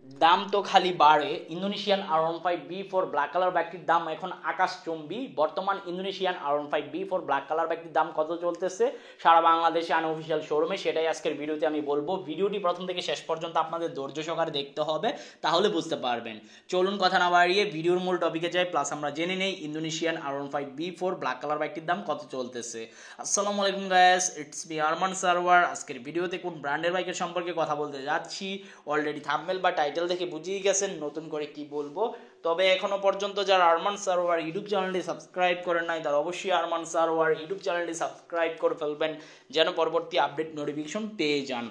দাম তো খালি বাড়ে। ইন্দোনেশিয়ান R15B4 ব্ল্যাক কালার বাইকটির দাম এখন আকাশচুম্বী। বর্তমান ইন্দোনেশিয়ান R15B4 ব্ল্যাক কালার বাইকটির দাম কত চলতেছে সারা বাংলাদেশে আনঅফিসিয়াল শোরুমে, সেটাই আজকের ভিডিওতে আমি বলবো। ভিডিওটি প্রথম থেকে শেষ পর্যন্ত আপনাদের ধৈর্য সহকারে দেখতে হবে, তাহলে বুঝতে পারবেন। চলুন কথা না বাড়িয়ে ভিডিওর মূল টপিকে যাই, প্লাস আমরা জেনে নেই ইন্দোনেশিয়ান R15B4 ব্ল্যাক কালার বাইকটির দাম কত চলতেছে। আসসালামু আলাইকুম guys, it's me Arman Sarwar. আজকের ভিডিওতে কোন ব্র্যান্ডের বাইকের সম্পর্কে কথা বলতে যাচ্ছি অলরেডি থাম্বনেল বা টাইটেল দেখে বুঝিয়ে গেছেন নতুন করে কি বলবো। তবে এখনো পর্যন্ত যারা আরমান সারওয়ার ইউটিউব চ্যানেলটি সাবস্ক্রাইব করেন নাই, তারা অবশ্যই আরমান সারওয়ার ইউটিউব চ্যানেলটি সাবস্ক্রাইব করে ফেলবেন, যেন পরবর্তী আপডেট নোটিফিকেশন পেয়ে যান।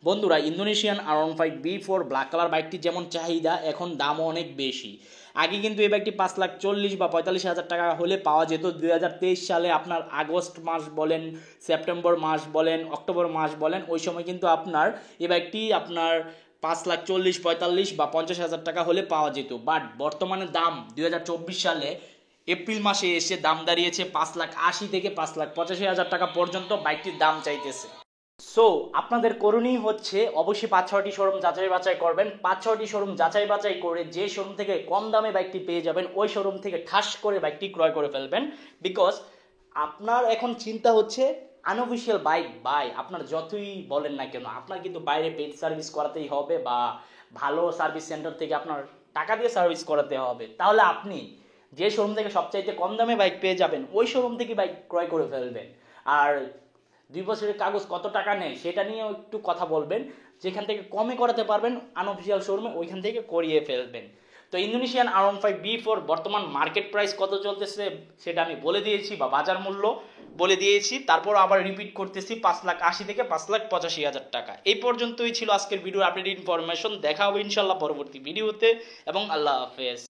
বন্ধুরা, ইন্দোনেশিয়ান R15B4 ব্ল্যাক কালার বাইকটি যেমন চাহিদা, এখন দামও অনেক বেশি। আগে কিন্তু এই বাইকটি 5,40,000 বা 45,000 টাকা হলে পাওয়া যেত। 2023 সালে আপনার আগস্ট মাস বলেন, সেপ্টেম্বর মাস বলেন, অক্টোবর মাস বলেন, ওই সময় কিন্তু আপনার এই বাইকটি আপনার 5,40,000, 45,000 বা 50,000 টাকা হলে পাওয়া যেত। বাট বর্তমানে দাম 2024 সালে এপ্রিল মাসে এসে দাম দাঁড়িয়েছে 5,80,000 থেকে 5,85,000 টাকা পর্যন্ত বাইকটির দাম চাইতেছে। সো আপনাদের করণীয় হচ্ছে অবশ্যই 5-6টি শোরুম যাচাই বাছাই করবেন। 5-6টি শোরুম যাচাই বাছাই করে যে শোরুম থেকে কম দামে বাইকটি পেয়ে যাবেন, ওই শোরুম থেকে ঠাস করে বাইকটি ক্রয় করে ফেলবেন। বিকজ আপনার এখন চিন্তা হচ্ছে আনঅফিসিয়াল বাইক বাই, আপনার যতই বলেন না কেন আপনার কিন্তু বাইরে পেড সার্ভিস করাতেই হবে, বা ভালো সার্ভিস সেন্টার থেকে আপনার টাকা দিয়ে সার্ভিস করাতে হবে। তাহলে আপনি যে শোরুম থেকে সবচাইতে কম দামে বাইক পেয়ে যাবেন, ওই শোরুম থেকে বাইক ক্রয় করে ফেলবেন। আর 2 বছরের কাগজ কত টাকা নেয় সেটা নিয়েও একটু কথা বলবেন। যেখান থেকে কমে করাতে পারবেন আনঅফিসিয়াল শোরুমে, ওইখান থেকে করিয়ে ফেলবেন। তো ইন্দোনেশিয়ান R15B4 বর্তমান মার্কেট প্রাইস কত চলতেছে সেটা আমি বলে দিয়েছি, বা বাজার মূল্য বলে দিয়েছি। তারপর আবার রিপিট করতেছি, 5,80,000 থেকে 5,85,000 টাকা। এই পর্যন্তই ছিল আজকের ভিডিও আপডেট ইনফরমেশন। দেখা হবে ইনশাল্লাহ পরবর্তী ভিডিওতে, এবং আল্লাহ হাফেজ।